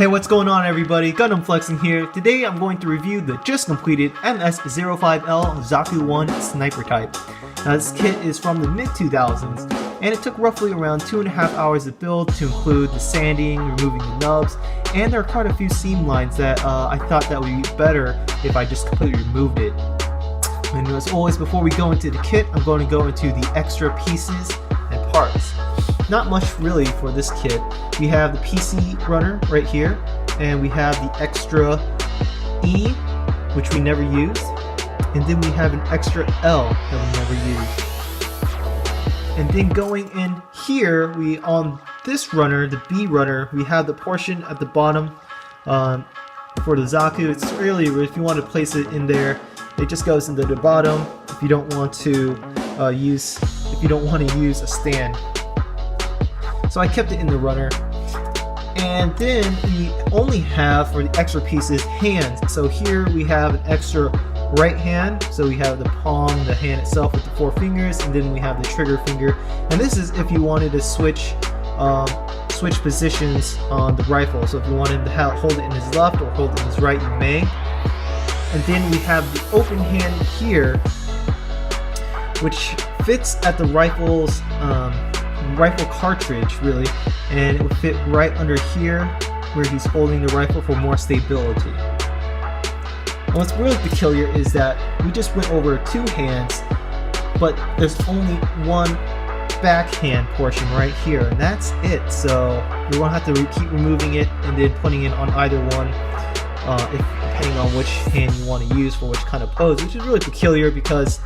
Hey, what's going on everybody? Gundam Flexing here. Today I'm going to review the just completed MS-05L Zaku I Sniper type. Now this kit is from the mid-2000s and it took roughly around 2.5 hours to build to include the sanding, removing the nubs, and there are quite a few seam lines that I thought that would be better if I just completely removed it. And as always, before we go into the kit, I'm going to go into the extra pieces and parts. Not much really for this kit. We have the PC runner right here, and we have the extra E, which we never used, and then we have an extra L that we never used. And then going in here, on this runner, the B runner, we have the portion at the bottom for the Zaku. It's really, if you want to place it in there, it just goes into the bottom if you don't want to use a stand. So I kept it in the runner. And then we only have, for the extra pieces, hands. So here we have an extra right hand. So we have the palm, the hand itself with the 4 fingers, and then we have the trigger finger. And this is if you wanted to switch positions on the rifle. So if you wanted to hold it in his left or hold it in his right, you may. And then we have the open hand here, which fits at the rifle's rifle cartridge, really, and it would fit right under here where he's holding the rifle for more stability. And what's really peculiar is that we just went over 2 hands, but there's only one backhand portion right here, and that's it. So you won't have to keep removing it and then putting it on either one, depending on which hand you want to use for which kind of pose, which is really peculiar because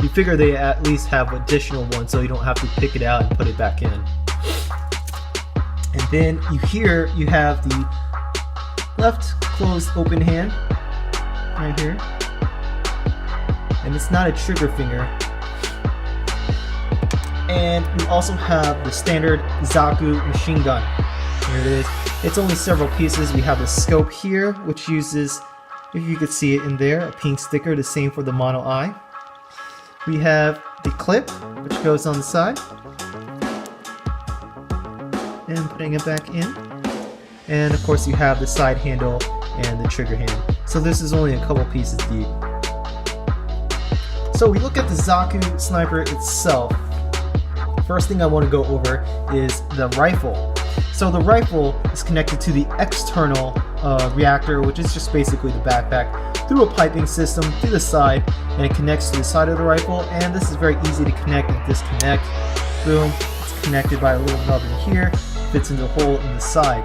you figure they at least have additional ones so you don't have to pick it out and put it back in. And then you have the left closed open hand right here, and it's not a trigger finger. And we also have the standard Zaku machine gun. Here it is. It's only several pieces. We have the scope here, which uses, if you could see it in there, a pink sticker, the same for the mono eye. We have the clip, which goes on the side, and putting it back in. And of course you have the side handle and the trigger hand. So this is only a couple pieces deep. So we look at the Zaku Sniper itself. First thing I want to go over is the rifle. So the rifle is connected to the external reactor, which is just basically the backpack, through a piping system to the side, and it connects to the side of the rifle. And this is very easy to connect and disconnect. Boom, it's connected by a little nub in here, fits into the hole in the side.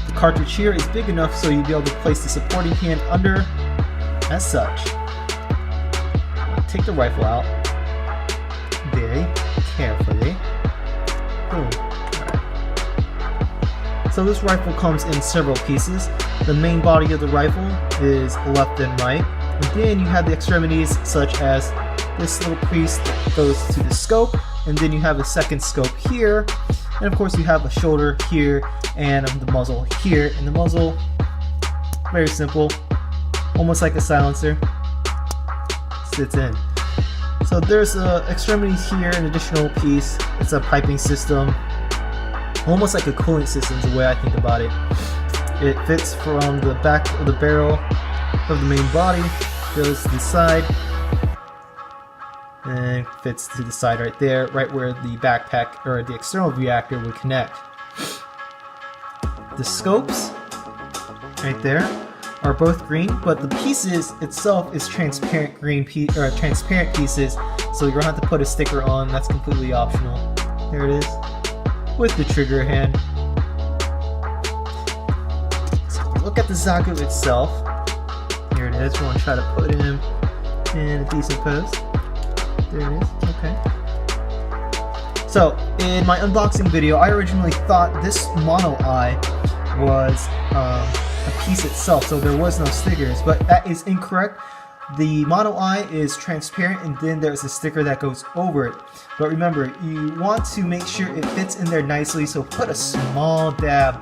The cartridge here is big enough so you'll be able to place the supporting hand under, as such. Take the rifle out very carefully. Boom. So this rifle comes in several pieces. The main body of the rifle is left and right. And then you have the extremities, such as this little piece that goes to the scope, and then you have a second scope here, and of course you have a shoulder here and the muzzle here. And the muzzle, very simple, almost like a silencer, sits in. So there's extremities here, an additional piece. It's a piping system, almost like a cooling system is the way I think about it. It fits from the back of the barrel of the main body, goes to the side, and fits to the side right there, right where the backpack or the external reactor would connect. The scopes right there are both green, but the pieces itself is transparent transparent pieces, so you don't have to put a sticker on. That's completely optional. There it is, with the trigger hand. So look at the Zaku itself. Here it is. We're going to try to put him in a decent pose. There it is. Okay. So in my unboxing video, I originally thought this mono eye was a piece itself, so there was no stickers, but that is incorrect. The mono eye is transparent, and then there's a sticker that goes over it. But remember, you want to make sure it fits in there nicely, so put a small dab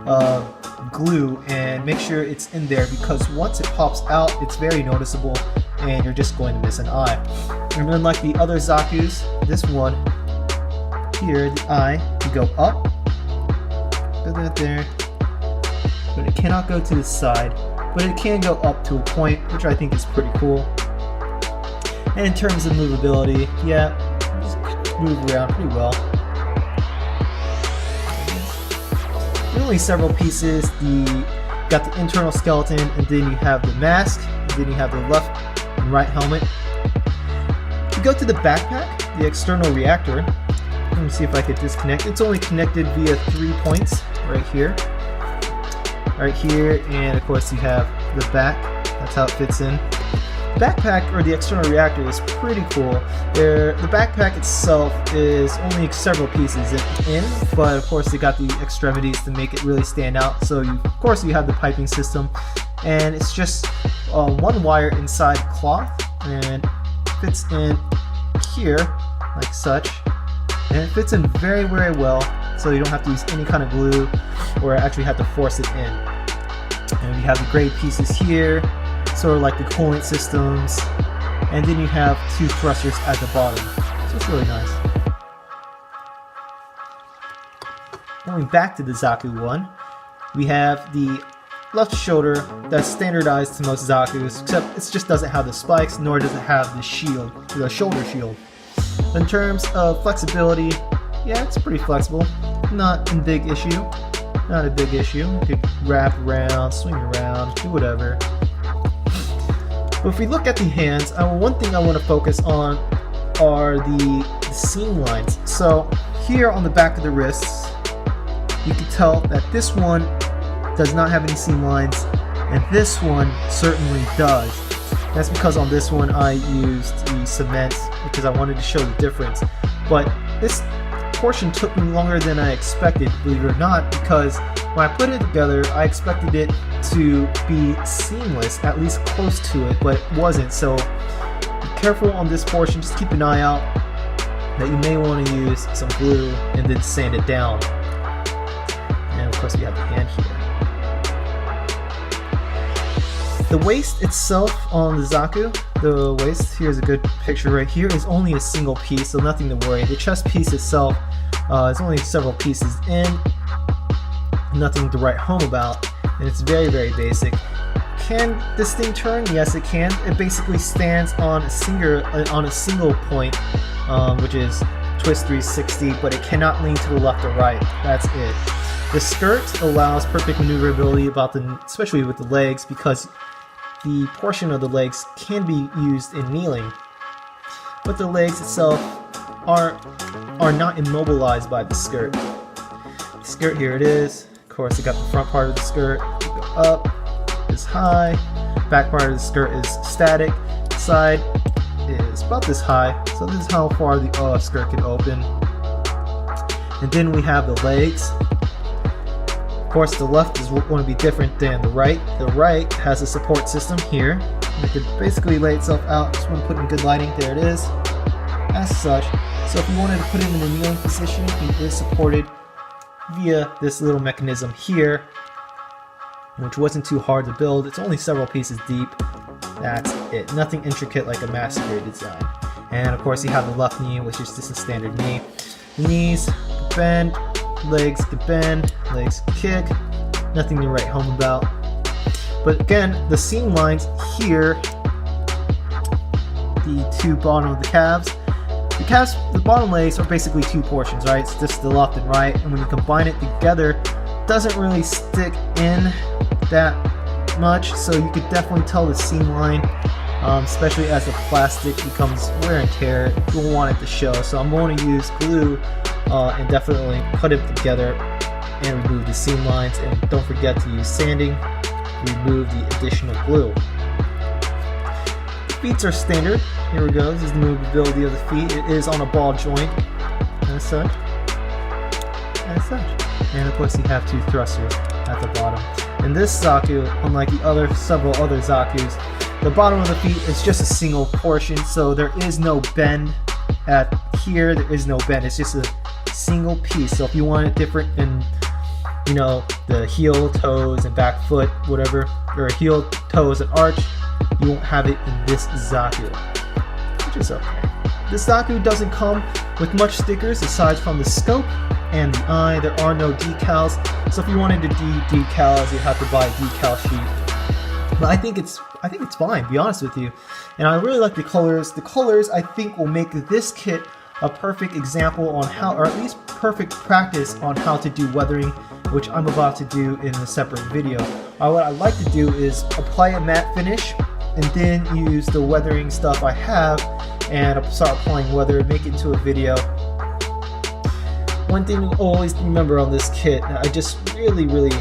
of glue and make sure it's in there, because once it pops out, it's very noticeable and you're just going to miss an eye. And unlike the other Zakus, this one here, the eye, you go up, put that there, but it cannot go to the side, but it can go up to a point, which I think is pretty cool. And in terms of movability, yeah, just move around pretty well. Only several pieces. Got the internal skeleton, and then you have the mask, and then you have the left and right helmet. If you go to the backpack, the external reactor, let me see if I could disconnect. It's only connected via 3 points right here, and of course you have the back. That's how it fits in. Backpack, or the external reactor, is pretty cool. The backpack itself is only several pieces in, but of course they got the extremities to make it really stand out. So of course you have the piping system, and it's just one wire inside cloth, and fits in here like such, and it fits in very, very well. So you don't have to use any kind of glue, or actually have to force it in. And you have the gray pieces here, sort of like the coolant systems, and then you have 2 thrusters at the bottom, so it's really nice. Going back to the Zaku 1, we have the left shoulder that's standardized to most Zakus, except it just doesn't have the spikes, nor does it have the shield, the shoulder shield. In terms of flexibility, yeah, it's pretty flexible, not a big issue. You could wrap around, swing around, do whatever. But if we look at the hands, one thing I want to focus on are the seam lines. So here on the back of the wrists, you can tell that this one does not have any seam lines, and this one certainly does. That's because on this one I used the cement because I wanted to show the difference. But this portion took me longer than I expected, believe it or not, because when I put it together, I expected it to be seamless, at least close to it, but it wasn't. So be careful on this portion. Just keep an eye out that you may want to use some glue and then sand it down. And of course we have the hand here. The waist itself on the Zaku, the waist, here's a good picture right here, is only a single piece, so nothing to worry. The chest piece itself is only several pieces in, nothing to write home about, and it's very, very basic. Can this thing turn? Yes, it can. It basically stands on a single point, which is twist 360, but it cannot lean to the left or right. That's it. The skirt allows perfect maneuverability, especially with the legs, because the portion of the legs can be used in kneeling, but the legs itself are not immobilized by the skirt. The skirt, here it is. Of course, it got the front part of the skirt. You go up, is high. Back part of the skirt is static. Side is about this high. So this is how far the skirt can open. And then we have the legs. Of course, the left is going to be different than the right. The right has a support system here. It could basically lay itself out. Just want to put in good lighting. There it is. As such. So if you wanted to put him in a kneeling position, he is supported via this little mechanism here, which wasn't too hard to build. It's only several pieces deep. That's it. Nothing intricate like a master grade design. And of course you have the left knee, which is just a standard knee. The knees could bend, legs could bend, legs could kick. Nothing to write home about. But again, the seam lines here, the 2 bottom of the calves. The bottom legs are basically 2 portions, right? It's just the left and right, and when you combine it together, it doesn't really stick in that much, so you could definitely tell the seam line, especially as the plastic becomes wear and tear. You don't want it to show, so I'm going to use glue and definitely put it together and remove the seam lines, and don't forget to use sanding to remove the additional glue. Feet are standard. Here we go. This is the movability of the feet. It is on a ball joint, as such. And of course, you have 2 thrusters at the bottom. In this Zaku, unlike the several other Zakus, the bottom of the feet is just a single portion, so there is no bend at here. There is no bend. It's just a single piece. So if you want it different in, the heel, toes, and back foot, whatever, or heel, toes, and arch, you won't have it in this Zaku, which is okay. This Zaku doesn't come with much stickers aside from the scope and the eye. There are no decals, so if you wanted to decals, you have to buy a decal sheet. But I think it's fine, to be honest with you. And I really like the colors. The colors, I think, will make this kit a perfect example on how, or at least perfect practice on how to do weathering, which I'm about to do in a separate video. What I like to do is apply a matte finish and then use the weathering stuff I have and start applying weather, make it into a video. One thing to always remember on this kit that I just really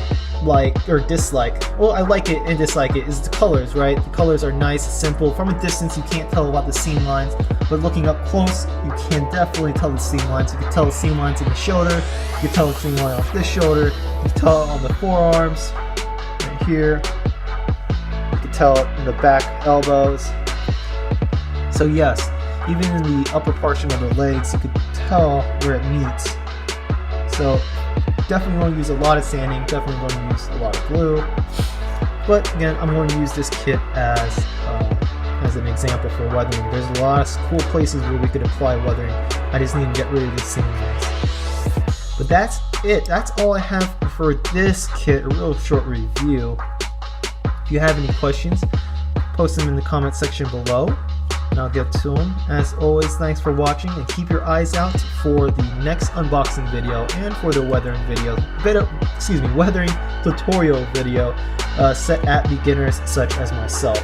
like or dislike, well, I like it and dislike it, is the colors, right? The colors are nice, simple. From a distance you can't tell about the seam lines, but looking up close you can definitely tell the seam lines. You can tell the seam lines in the shoulder, you can tell the seam line off this shoulder, you can tell it on the forearms, right here, you can tell it in the back elbows. So yes, even in the upper portion of the legs you could tell where it meets. So definitely going to use a lot of sanding, definitely going to use a lot of glue. But again, I'm going to use this kit as an example for weathering. There's a lot of cool places where we could apply weathering. I just need to get rid of the seam lines. But that's it. That's all I have for this kit, a real short review. If you have any questions, post them in the comment section below, and I'll get to them. As always, thanks for watching, and keep your eyes out for the next unboxing video and for the weathering video, weathering tutorial video set at beginners such as myself.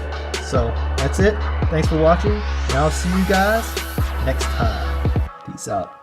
So that's it. Thanks for watching, and I'll see you guys next time. Peace out.